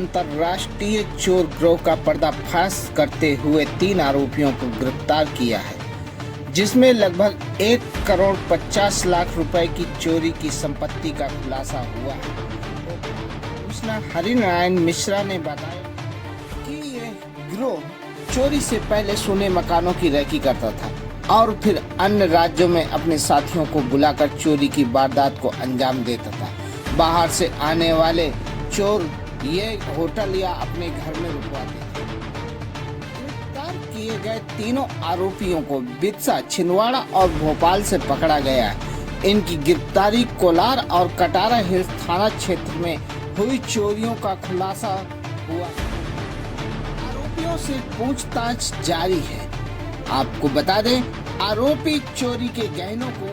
अंतर्राष्ट्रीय चोर गिरोह का पर्दाफाश करते हुए 3 आरोपियों को गिरफ्तार किया है, जिसमें लगभग 1,50,00,000 रुपए की चोरी की संपत्ति का खुलासा हुआ है। कमिश्नर हरिनारायण मिश्रा ने बताया कि यह गिरोह चोरी से पहले सोने मकानों की रेकी करता था और फिर अन्य राज्यों में अपने साथियों को बुलाकर चोरी की वारदात को अंजाम देता था। बाहर से आने वाले चोर ये होटल या अपने घर में रुकवाते थे। गिरफ्तार किए गए तीनों आरोपियों को बिरसा, छिंदवाड़ा और भोपाल से पकड़ा गया है। इनकी गिरफ्तारी कोलार और कटारा हिल्स थाना क्षेत्र में हुई चोरियों का खुलासा हुआ। आरोपियों से पूछताछ जारी है। आपको बता दें, आरोपी चोरी के गहनों को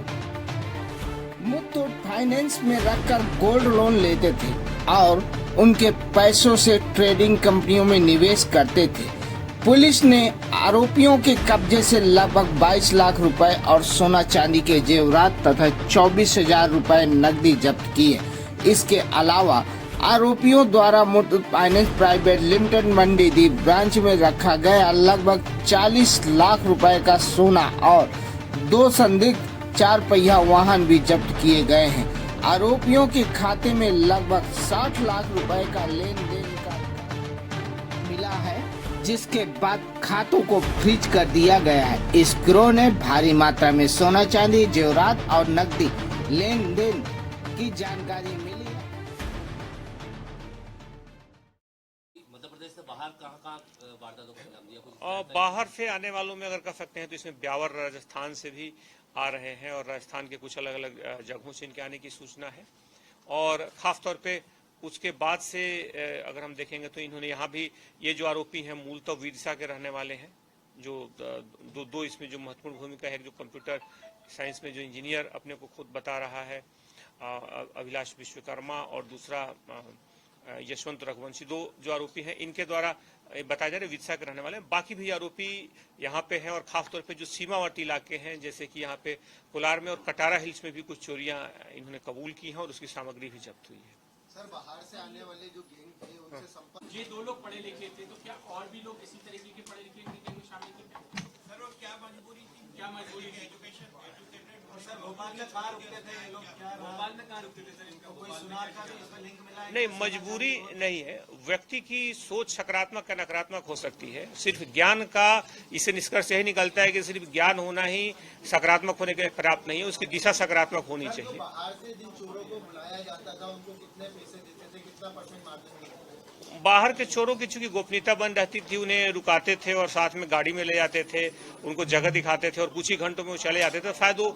मुथूट फाइनेंस में रखकर गोल्ड लोन लेते थे और उनके पैसों से ट्रेडिंग कंपनियों में निवेश करते थे। पुलिस ने आरोपियों के कब्जे से लगभग 22 लाख रुपए और सोना चांदी के जेवरात तथा 24,000 रुपए नकदी जब्त किए। इसके अलावा आरोपियों द्वारा Muthoot finance private limited Mandideep branch में रखा गया लगभग 40 लाख रुपए का सोना और 2 संदिग्ध 4 पहिया वाहन भी जब्त किए गए हैं। आरोपियों के खाते में लगभग 60 लाख रुपए का लेन देन का मिला है, जिसके बाद खातों को फ्रीज कर दिया गया है। इस गिरोह ने भारी मात्रा में सोना चांदी, जेवरात और नकदी लेन देन की जानकारी मिली है। मध्य प्रदेश से बाहर कहाँ वारदातों को अंजाम दिया? और बाहर से आने वालों में अगर कह सकते हैं तो इसमें ब्यावर राजस्थान से भी आ रहे हैं और राजस्थान के कुछ अलग अलग जगहों से इनके आने की सूचना है। और खास तौर पे उसके बाद से अगर हम देखेंगे तो इन्होंने यहाँ भी ये जो आरोपी हैं मूलतः विदिशा के रहने वाले हैं, जो दो इसमें जो महत्वपूर्ण भूमिका है, जो कंप्यूटर साइंस में जो इंजीनियर अपने को खुद बता रहा है अभिलाष विश्वकर्मा और दूसरा यशवंत रघुवंशी, 2 जो आरोपी हैं इनके द्वारा बताया जा रहा है विदिशा के रहने वाले हैं। बाकी भी आरोपी यहाँ पे हैं और खास तौर पे जो सीमावर्ती इलाके हैं, जैसे कि यहाँ पे कोलार में और कटारा हिल्स में भी कुछ चोरियां इन्होंने कबूल की हैं और उसकी सामग्री भी जब्त हुई है। सर, बाहर से आने वाले जो गैंग थे उनसे संपर्क, ये 2 लोग पढ़े लिखे थे, तो क्या और भी लोग इसी तरीके के पढ़े लिखे गैंग में शामिल थे? सर, वो क्या मजबूरी थी? क्या मजबूरी थी? एजुकेटेड सर, भोपाल में कहाँ रुकते थे ये लोग? क्या भोपाल में कहाँ रुकते थे सर? इनका कोई सुनार का भी इसमें लिंक मिला है? नहीं, मजबूरी नहीं है। व्यक्ति की सोच सकारात्मक या नकारात्मक हो सकती है। सिर्फ ज्ञान का इससे निष्कर्ष यही निकलता है कि सिर्फ ज्ञान होना ही सकारात्मक होने के लिए पर्याप्त नहीं है, उसकी दिशा सकारात्मक होनी चाहिए। बाहर से जिन चोरों को बुलाया जाता था उनको कितने पैसे देते थे, कितना % मार्जिन देते थे? बाहर के चोरों की चूंकि गोपनीयता बन रहती थी, उन्हें रुकाते थे और साथ में गाड़ी में ले जाते थे, उनको जगह दिखाते थे और कुछ ही घंटों में वो चले जाते थे। शायद वो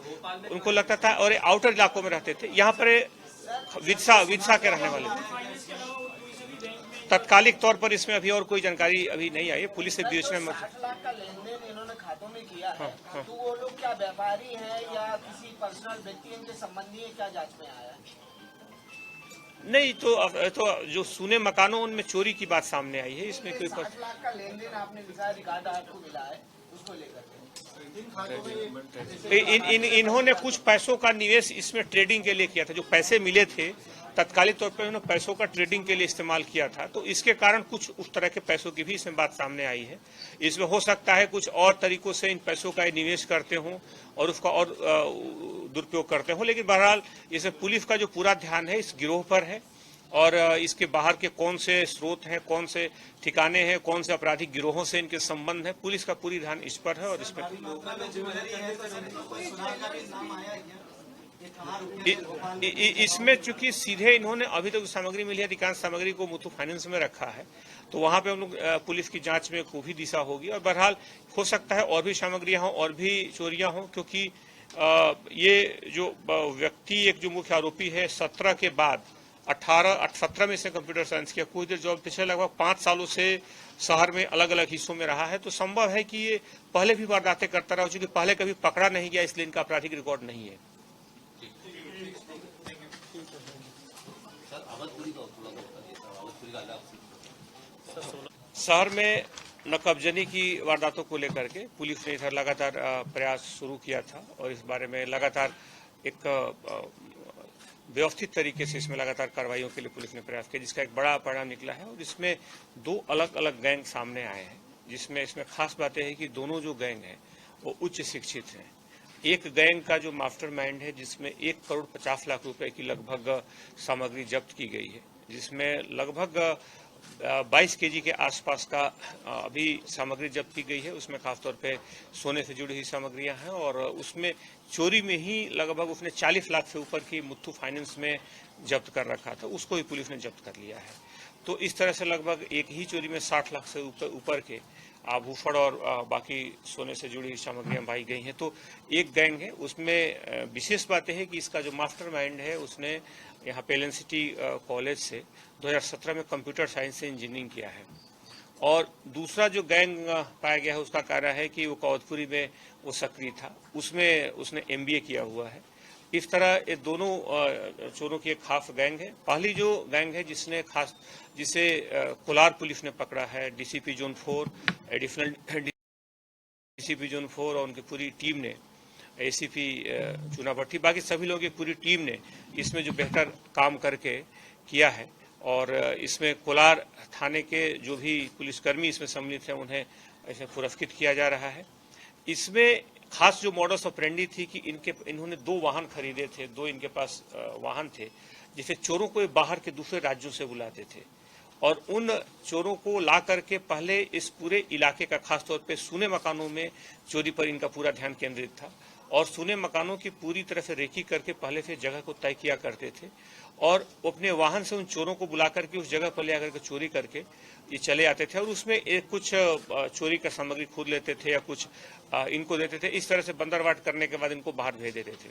उनको लगता था, और आउटर इलाकों में रहते थे। यहाँ पर विदिशा के रहने वाले तत्कालिक तौर पर इसमें अभी और कोई जानकारी अभी नहीं आई है। पुलिस से विवेचना में 60 लाख का लेन देन इन्होंने खातों में किया है। तो वो लोग क्या व्यापारी हैं या किसी पर्सनल व्यक्ति इनके संबंधी है, क्या जांच में आया है? नहीं, तो जो सूने मकानों उनमें चोरी की बात सामने आई है। इसमें कोई 60 लाख का लेन देन आपने लिखा, रिकॉर्ड आपको मिला है, उसको लेकर इन्होंने कुछ पैसों का निवेश इसमें ट्रेडिंग के लिए किया था। जो पैसे मिले थे तत्कालिक तौर पर उन्होंने पैसों का ट्रेडिंग के लिए इस्तेमाल किया था, तो इसके कारण कुछ उस तरह के पैसों की भी इसमें बात सामने आई है। इसमें हो सकता है कुछ और तरीकों से इन पैसों का निवेश करते हों और उसका और दुरुपयोग करते हों, लेकिन बहरहाल इसमें पुलिस का जो पूरा ध्यान है इस गिरोह पर है और इसके बाहर के कौन से स्रोत हैं, कौन से ठिकाने हैं, कौन से आपराधिक गिरोहों से इनके संबंध है, पुलिस का पूरी ध्यान इस पर है। और इसमें इसमें चूंकि सीधे इन्होंने अभी तक सामग्री मिली है, अधिकांश सामग्री को मुथूट फाइनेंस में रखा है, तो वहां पे हम लोग पुलिस की जांच में को भी दिशा होगी और बहरहाल हो सकता है और भी सामग्रियां हों और भी चोरियां हों, क्योंकि ये जो व्यक्ति एक जो मुख्य आरोपी है 17 के बाद 17 में से कंप्यूटर साइंस किया, कुछ देर जॉब पिछले लगभग 5 सालों से शहर में अलग अलग हिस्सों में रहा है, तो संभव है कि ये पहले भी वारदातें करता रहा, चूंकि पहले कभी पकड़ा नहीं गया इसलिए इनका आपराधिक रिकॉर्ड नहीं है। शहर में नकबजनी की वारदातों को लेकर के पुलिस ने इधर लगातार प्रयास शुरू किया था और इस बारे में लगातार एक व्यवस्थित तरीके से इसमें लगातार कार्रवाइयों के लिए पुलिस ने प्रयास किया, जिसका एक बड़ा परिणाम निकला है। और इसमें 2 अलग अलग गैंग सामने आए हैं, जिसमें इसमें खास बात है कि दोनों जो गैंग हैं वो उच्च शिक्षित हैं। एक गैंग का जो मास्टरमाइंड है, जिसमें 1,50,00,000 रुपए की लगभग सामग्री जब्त की गई है, जिसमें लगभग 22 केजी के आसपास का अभी सामग्री जब्त की गई है। उसमें खासतौर पे सोने से जुड़ी हुई सामग्रियां हैं, और उसमें चोरी में ही लगभग उसने 40 लाख से ऊपर की मुथ्थू फाइनेंस में जब्त कर रखा था, उसको भी पुलिस ने जब्त कर लिया है। तो इस तरह से लगभग एक ही चोरी में 60 लाख से ऊपर के आभूषण और बाकी सोने से जुड़ी हुई सामग्रियां पाई गई हैं। तो एक गैंग है, उसमें विशेष बात है कि इसका जो मास्टरमाइंड है उसने यहाँ पे एलन सिटी कॉलेज से 2017 में कंप्यूटर साइंस से इंजीनियरिंग किया है। और दूसरा जो गैंग पाया गया है उसका कार्य है कि वो कौतपुरी में वो सक्रिय था, उसमें उसने MBA किया हुआ है। इस तरह ये दोनों चोरों की एक खास गैंग है। पहली जो गैंग है जिसे कोलार पुलिस ने पकड़ा है, DCP zone 4, additional DCP zone 4 और उनकी पूरी टीम ने, ACP चुनाभट्टी, बाकी सभी लोगों की पूरी टीम ने इसमें जो बेहतर काम करके किया है। और इसमें कोलार थाने के जो भी पुलिसकर्मी इसमें सम्मिलित हैं उन्हें ऐसे पुरस्कृत किया जा रहा है। इसमें खास जो मॉडस ऑपरेंडी थी कि इन्होंने 2 वाहन खरीदे थे, 2 इनके पास वाहन थे, जिसे चोरों को बाहर के दूसरे राज्यों से बुलाते थे और उन चोरों को ला करके पहले इस पूरे इलाके का, खासतौर पे सूने मकानों में चोरी पर इनका पूरा ध्यान केंद्रित था और सूने मकानों की पूरी तरह से रेकी करके पहले से जगह को तय किया करते थे और अपने वाहन से उन चोरों को बुला करके उस जगह पर ले आकर के चोरी करके ये चले आते थे और उसमें कुछ चोरी का सामग्री खुद लेते थे या कुछ इनको देते थे। इस तरह से बंदरवाट करने के बाद इनको बाहर भेज देते थे।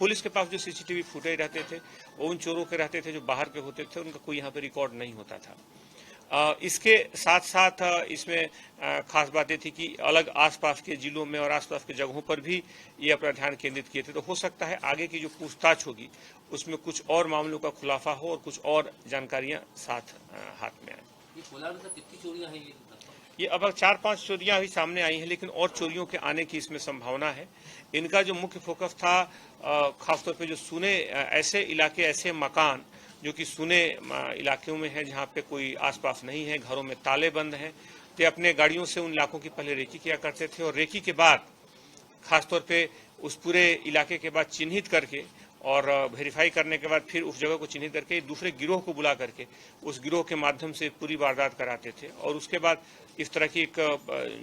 पुलिस के पास जो CCTV फुटेज रहते थे वो उन चोरों के रहते थे जो बाहर के होते थे, उनका कोई यहाँ पे रिकॉर्ड नहीं होता था। इसके साथ साथ इसमें खास बात ये थी कि अलग आसपास के जिलों में और आसपास के जगहों पर भी ये अपना ध्यान केंद्रित किए थे। तो हो सकता है आगे की जो पूछताछ होगी उसमें कुछ और मामलों का खुलासा हो और कुछ और जानकारियां साथ हाथ में आए। ये कोलार में कितनी चोरियां हैं? ये अब 4-5 चोरियां अभी सामने आई हैं, लेकिन और चोरियों के आने की इसमें संभावना है। इनका जो मुख्य फोकस था खासतौर पे जो सुने ऐसे इलाके, ऐसे मकान जो कि सुने इलाकों में है जहाँ पे कोई आसपास नहीं है, घरों में ताले बंद हैं, तो अपने गाड़ियों से उन इलाकों की पहले रेकी किया करते थे और रेकी के बाद खासतौर पे उस पूरे इलाके के बाद चिन्हित करके और वेरीफाई करने के बाद फिर उस जगह को चिन्हित करके दूसरे गिरोह को बुला करके उस गिरोह के माध्यम से पूरी वारदात कराते थे। और उसके बाद इस तरह की एक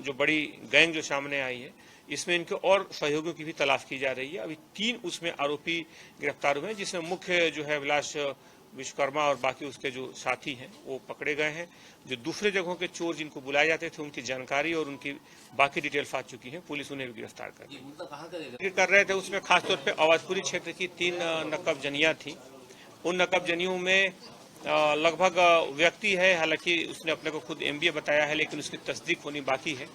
जो बड़ी गैंग जो सामने आई है इसमें इनके और सहयोगियों की भी तलाश की जा रही है। अभी 3 उसमें आरोपी गिरफ्तार हुए हैं, जिसमें मुख्य जो है विलास विश्वकर्मा और बाकी उसके जो साथी हैं वो पकड़े गए हैं। जो दूसरे जगहों के चोर जिनको बुलाए जाते थे उनकी जानकारी और उनकी बाकी डिटेल्स आ चुकी हैं, पुलिस उन्हें भी गिरफ्तार कर रहे थे। उसमें खासतौर पे अवधपुरी क्षेत्र की 3 नकबजनियां थी। उन नकबजनियों में लगभग व्यक्ति है, हालांकि उसने अपने को खुद MBA बताया है लेकिन उसकी तस्दीक होनी बाकी है।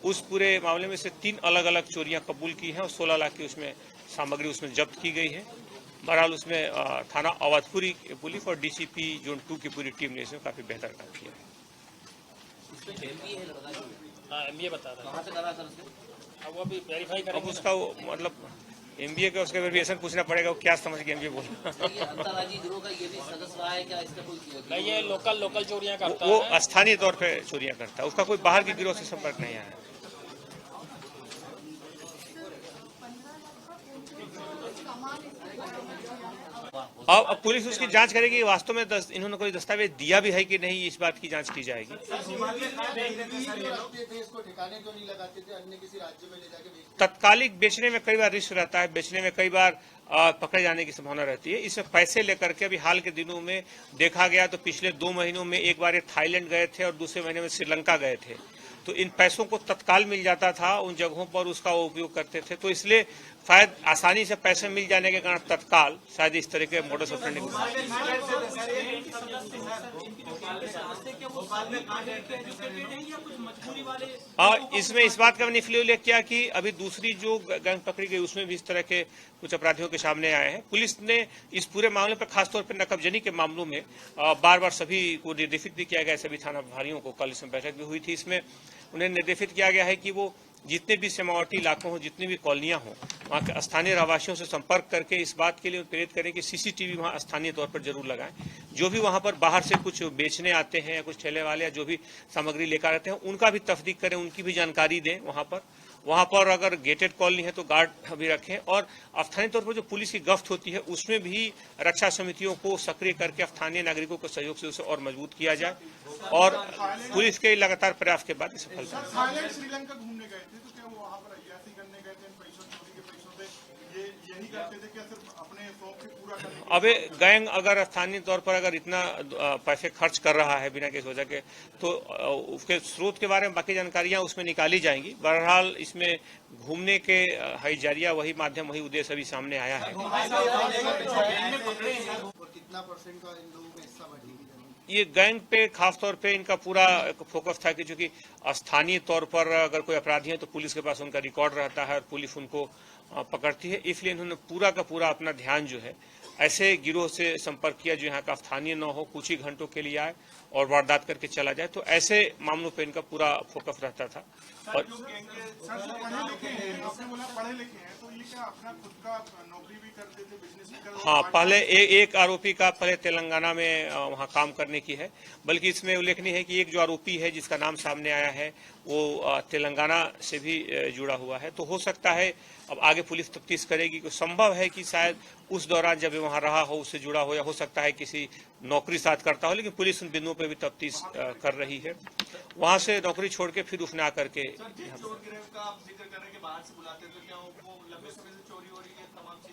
उस पूरे मामले में से 3 अलग अलग चोरियां कबूल की हैं और 16 लाख की उसमें सामग्री उसमें जब्त की गई है। बहरहाल उसमें थाना अवधपुरी पुलिस और DCP जोन 2 की पूरी टीम ने इसमें काफी बेहतर काम किया है। MBA बता रहा कहाँ से करा सर उसने? अब वो अभी वेरीफाई अब करेंगे। उसका मतलब MBA का उसका वेरिएशन पूछना पड़ेगा, वो क्या समझ के MBA बोला। ये अंतर्राज्यीय गिरोह का ये भी सदस्य रहा है क्या? इसका कोई नहीं, ये लोकल चोरियां करता वो है। स्थानीय तौर पे चोरियां करता है, उसका कोई बाहर के गिरोह से संपर्क नहीं आया। अब पुलिस उसकी जांच करेगी, वास्तव में इन्होंने कोई दस्तावेज दिया भी है कि नहीं, इस बात की जांच की जाएगी। इसको ठिकाने क्यों नहीं लगाते थे, अन्य किसी राज्य में ले जाके बेचते? तत्कालिक बेचने में कई बार रिस्क रहता है, बेचने में कई बार पकड़े जाने की संभावना रहती है। इसमें पैसे लेकर के अभी हाल के दिनों में देखा गया तो पिछले 2 महीनों में एक बार ये थाईलैंड गए थे और दूसरे महीने में श्रीलंका गए थे। तो इन पैसों को तत्काल मिल जाता था, उन जगहों पर उसका वो उपयोग करते थे। तो इसलिए शायद आसानी से पैसे मिल जाने के कारण तत्काल शायद इस तरह के मोडस ऑपरेंडी इसमें इस बात का मैंने उल्लेख किया कि अभी दूसरी जो गैंग पकड़ी गई उसमें भी इस तरह के कुछ अपराधियों के सामने आए हैं। पुलिस ने इस पूरे मामले पर खासतौर पर नकबजनी के मामलों में बार बार सभी को निर्देशित भी किया गया, सभी थाना प्रभारियों को। कल इसमें बैठक भी हुई थी, इसमें उन्हें निर्देशित किया गया है कि वो जितने भी सीमावर्ती इलाकों हो, जितनी भी कॉलोनियां हों, वहाँ के स्थानीय रहवासियों से संपर्क करके इस बात के लिए प्रेरित करें कि सीसीटीवी वहाँ स्थानीय तौर पर जरूर लगाएं। जो भी वहाँ पर बाहर से कुछ बेचने आते हैं या कुछ ठेले वाले या जो भी सामग्री लेकर आते हैं उनका भी तफ्तीक करें, उनकी भी जानकारी दें। वहाँ पर अगर गेटेड कॉलोनी है तो गार्ड भी रखें और स्थानीय तौर पर जो पुलिस की गश्त होती है उसमें भी रक्षा समितियों को सक्रिय करके स्थानीय नागरिकों के सहयोग से उसे और मजबूत किया जाए और पुलिस के लगातार प्रयास के बाद सफलता। थाईलैंड श्रीलंका घूमने गए थे तो क्या वो वहाँ पर अय्याशी करने गए थे, पैसों चोरी के पैसों से यही करते थे क्या सिर्फ अपने शौक से पूरा करने? अबे गैंग अगर स्थानीय तौर पर अगर इतना पैसे खर्च कर रहा है बिना किसी वजह के तो उसके स्रोत के बारे में बाकी जानकारियां उसमें निकाली जाएंगी। बहरहाल इसमें घूमने के है जरिया वही माध्यम वही उद्देश्य अभी सामने आया है। और कितना परसेंट का इन लोगों का हिस्सा बांटेगी? ये गैंग पे खास तौर पे इनका पूरा फोकस था कि चूंकि स्थानीय तौर पर अगर कोई अपराधी है तो पुलिस के पास उनका रिकॉर्ड रहता है और पुलिस उनको पकड़ती है, इसलिए इन्होंने पूरा का पूरा अपना ध्यान जो है ऐसे गिरोह से संपर्क किया जो यहाँ का स्थानीय न हो, कुछ ही घंटों के लिए आए और वारदात करके चला जाए। तो ऐसे मामलों पे इनका पूरा फोकस रहता था। और पढ़े लिखे हैं, आपने बोला पढ़े लिखे हैं तो ये क्या अपना खुद का नौकरी भी करते थे, बिजनेस भी करते थे? हाँ, पहले एक आरोपी का पहले तेलंगाना में वहाँ काम करने की है, बल्कि इसमें उल्लेखनीय है कि एक जो आरोपी है जिसका नाम सामने आया है वो तेलंगाना से भी जुड़ा हुआ है। तो हो सकता है अब आगे पुलिस तफ्तीश करेगी कि संभव है कि शायद उस दौरान जब वहाँ रहा हो उससे जुड़ा हो या हो सकता है किसी नौकरी साथ करता हो, लेकिन पुलिस उन बिंदुओं पे भी तफ्तीश कर रही है। वहाँ से नौकरी छोड़ के फिर उसने आकर के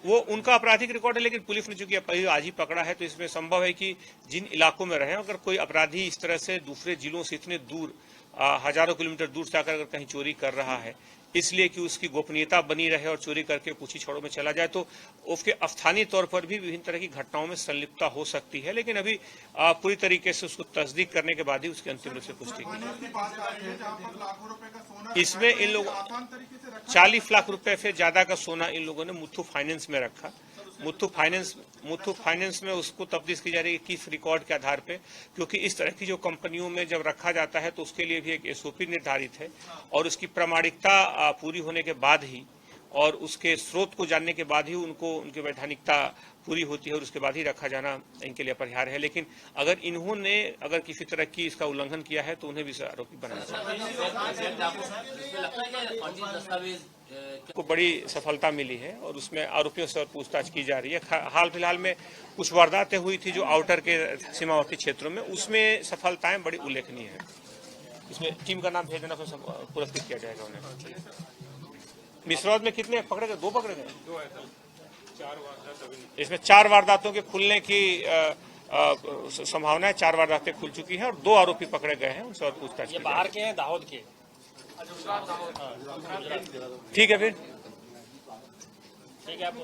वो उनका आपराधिक रिकॉर्ड है, लेकिन पुलिस ने चूंकि आज ही पकड़ा है तो इसमें संभव है कि जिन इलाकों में रहे अगर कोई अपराधी इस तरह से दूसरे जिलों से इतने दूर हजारों किलोमीटर दूर से आकर अगर कहीं चोरी कर रहा है इसलिए कि उसकी गोपनीयता बनी रहे और चोरी करके कुछ ही क्षणों में चला जाए तो उसके स्थानीय तौर पर भी विभिन्न तरह की घटनाओं में संलिप्तता हो सकती है, लेकिन अभी पूरी तरीके से उसको तस्दीक करने के बाद ही उसकी अंतिम रूप से पुष्टि की। इसमें इन लोगों 40 लाख रुपए से ज्यादा का सोना इन लोगों ने मुथ्थू फाइनेंस में रखा। मुथ्थू फाइनेंस में उसको तफ्तीश की जा रही है किस रिकॉर्ड के आधार पे, क्योंकि इस तरह की जो कंपनियों में जब रखा जाता है तो उसके लिए भी एक एसओपी निर्धारित है और उसकी प्रामाणिकता पूरी होने के बाद ही और उसके स्रोत को जानने के बाद ही उनकी वैधानिकता पूरी होती है और उसके बाद ही रखा जाना इनके लिए अपरिहार्य है। लेकिन अगर इन्होंने अगर किसी तरह की इसका उल्लंघन किया है तो उन्हें भी आरोपी बनाना चाहिए। को बड़ी सफलता मिली है और उसमें आरोपियों से और पूछताछ की जा रही है। हाल फिलहाल में कुछ वारदातें हुई थी जो आउटर के सीमावर्ती क्षेत्रों में, उसमें सफलताएं बड़ी उल्लेखनीय है। इसमें टीम का नाम भेज देना फिर पुरस्कृत किया जाएगा उन्हें। मिसरौद में कितने पकड़े गए? 2 पकड़े गए। इसमें 4 वारदातों के खुलने की संभावना है। 4 वारदातें खुल चुकी हैं और 2 आरोपी पकड़े गए हैं, उनसे और पूछताछ की बाहर के हैं, दाहोद के। ठीक है फिर ठीक है आप